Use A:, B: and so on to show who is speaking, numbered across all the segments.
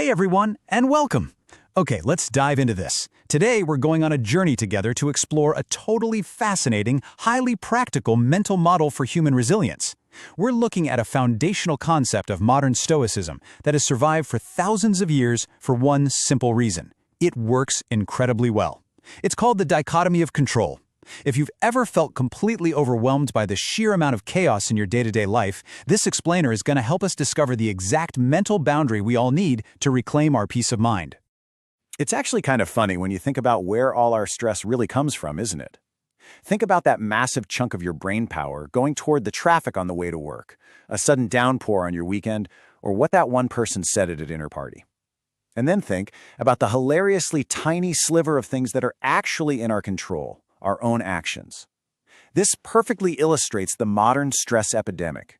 A: Hey everyone, and welcome! Okay, let's dive into this. Today we're going on a journey together to explore a totally fascinating, highly practical mental model for human resilience. We're looking at a foundational concept of modern Stoicism that has survived for thousands of years for one simple reason. It works incredibly well. It's called the Dichotomy of Control. If you've ever felt completely overwhelmed by the sheer amount of chaos in your day-to-day life, this explainer is going to help us discover the exact mental boundary we all need to reclaim our peace of mind.
B: It's actually kind of funny when you think about where all our stress really comes from, isn't it? Think about that massive chunk of your brain power going toward the traffic on the way to work, a sudden downpour on your weekend, or what that one person said at a dinner party. And then think about the hilariously tiny sliver of things that are actually in our control, our own actions. This perfectly illustrates the modern stress epidemic.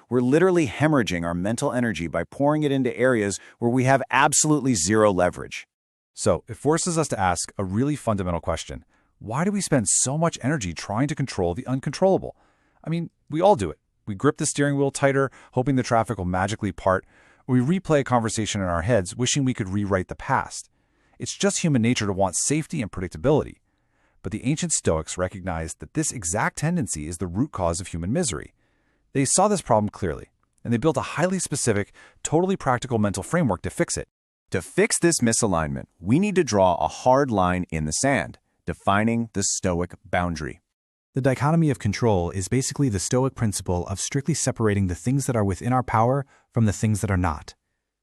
B: We're literally hemorrhaging our mental energy by pouring it into areas where we have absolutely zero leverage.
C: So it forces us to ask a really fundamental question. Why do we spend so much energy trying to control the uncontrollable? I mean, we all do it. We grip the steering wheel tighter, hoping the traffic will magically part. Or we replay a conversation in our heads, wishing we could rewrite the past. It's just human nature to want safety and predictability. But the ancient Stoics recognized that this exact tendency is the root cause of human misery. They saw this problem clearly, and they built a highly specific, totally practical mental framework to fix it.
B: To fix this misalignment, we need to draw a hard line in the sand, defining the Stoic boundary.
D: The dichotomy of control is basically the Stoic principle of strictly separating the things that are within our power from the things that are not.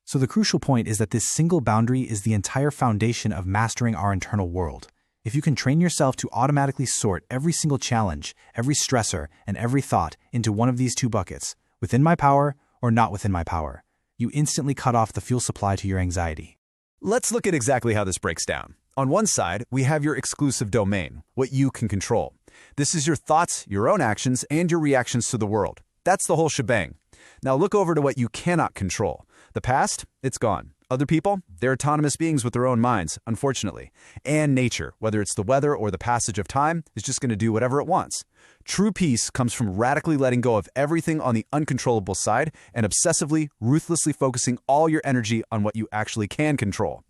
D: So the crucial point is that this single boundary is the entire foundation of mastering our internal world. If you can train yourself to automatically sort every single challenge, every stressor, and every thought into one of these two buckets, within my power or not within my power, you instantly cut off the fuel supply to your anxiety.
A: Let's look at exactly how this breaks down. On one side, we have your exclusive domain, what you can control. This is your thoughts, your own actions, and your reactions to the world. That's the whole shebang. Now look over to what you cannot control. The past, it's gone. Other people, they're autonomous beings with their own minds, unfortunately. And nature, whether it's the weather or the passage of time, is just going to do whatever it wants. True peace comes from radically letting go of everything on the uncontrollable side and obsessively, ruthlessly focusing all your energy on what you actually can control.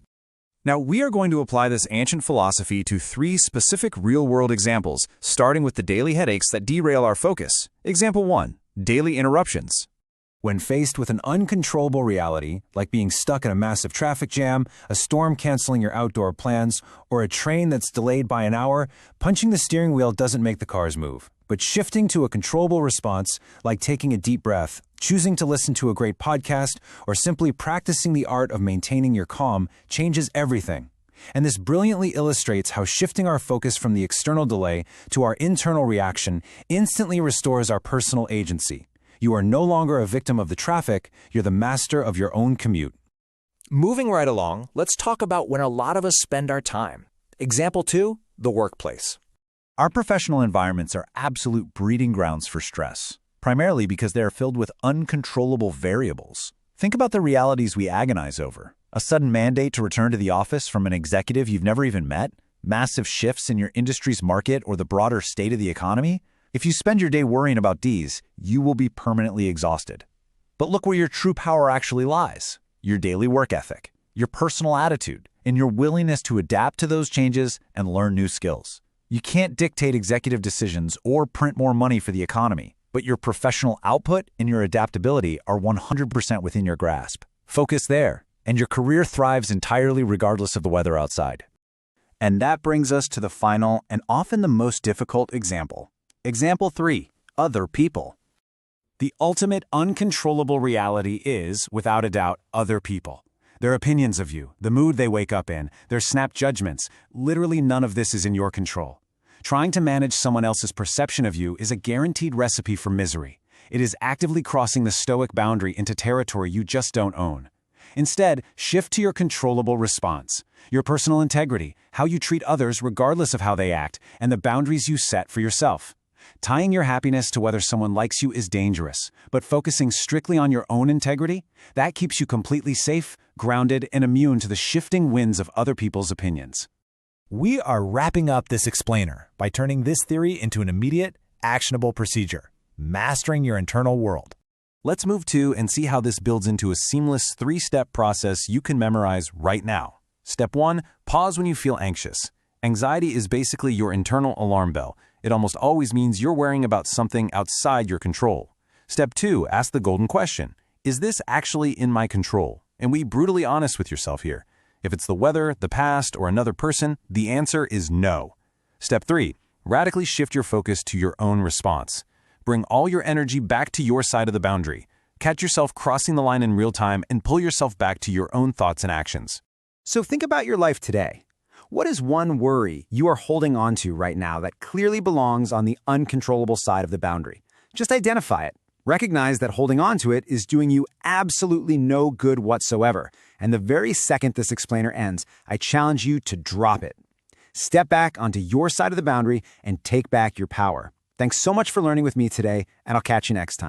C: Now, we are going to apply this ancient philosophy to 3 specific real-world examples, starting with the daily headaches that derail our focus. Example 1, daily interruptions.
E: When faced with an uncontrollable reality, like being stuck in a massive traffic jam, a storm canceling your outdoor plans, or a train that's delayed by an hour, punching the steering wheel doesn't make the cars move. But shifting to a controllable response, like taking a deep breath, choosing to listen to a great podcast, or simply practicing the art of maintaining your calm, changes everything. And this brilliantly illustrates how shifting our focus from the external delay to our internal reaction instantly restores our personal agency. You are no longer a victim of the traffic, you're the master of your own commute.
F: Moving right along, let's talk about when a lot of us spend our time. Example 2, the workplace.
B: Our professional environments are absolute breeding grounds for stress, primarily because they are filled with uncontrollable variables. Think about the realities we agonize over. A sudden mandate to return to the office from an executive you've never even met, massive shifts in your industry's market or the broader state of the economy. If you spend your day worrying about these, you will be permanently exhausted. But look where your true power actually lies: your daily work ethic, your personal attitude, and your willingness to adapt to those changes and learn new skills. You can't dictate executive decisions or print more money for the economy, but your professional output and your adaptability are 100% within your grasp. Focus there, and your career thrives entirely regardless of the weather outside. And that brings us to the final and often the most difficult example. Example 3, other people. The ultimate uncontrollable reality is, without a doubt, other people. Their opinions of you, the mood they wake up in, their snap judgments, literally none of this is in your control. Trying to manage someone else's perception of you is a guaranteed recipe for misery. It is actively crossing the Stoic boundary into territory you just don't own. Instead, shift to your controllable response, your personal integrity, how you treat others regardless of how they act, and the boundaries you set for yourself. Tying your happiness to whether someone likes you is dangerous, but focusing strictly on your own integrity, that keeps you completely safe, grounded, and immune to the shifting winds of other people's opinions.
D: We are wrapping up this explainer by turning this theory into an immediate, actionable procedure: mastering your internal world.
B: Let's move to and see how this builds into a seamless 3-step process you can memorize right now. Step 1, pause when you feel anxious. Anxiety is basically your internal alarm bell. It almost always means you're worrying about something outside your control. Step 2, ask the golden question. Is this actually in my control? And be brutally honest with yourself here. If it's the weather, the past, or another person, the answer is no. Step 3, radically shift your focus to your own response. Bring all your energy back to your side of the boundary. Catch yourself crossing the line in real time and pull yourself back to your own thoughts and actions.
G: So think about your life today. What is one worry you are holding on to right now that clearly belongs on the uncontrollable side of the boundary? Just identify it. Recognize that holding on to it is doing you absolutely no good whatsoever. And the very second this explainer ends, I challenge you to drop it. Step back onto your side of the boundary and take back your power. Thanks so much for learning with me today, and I'll catch you next time.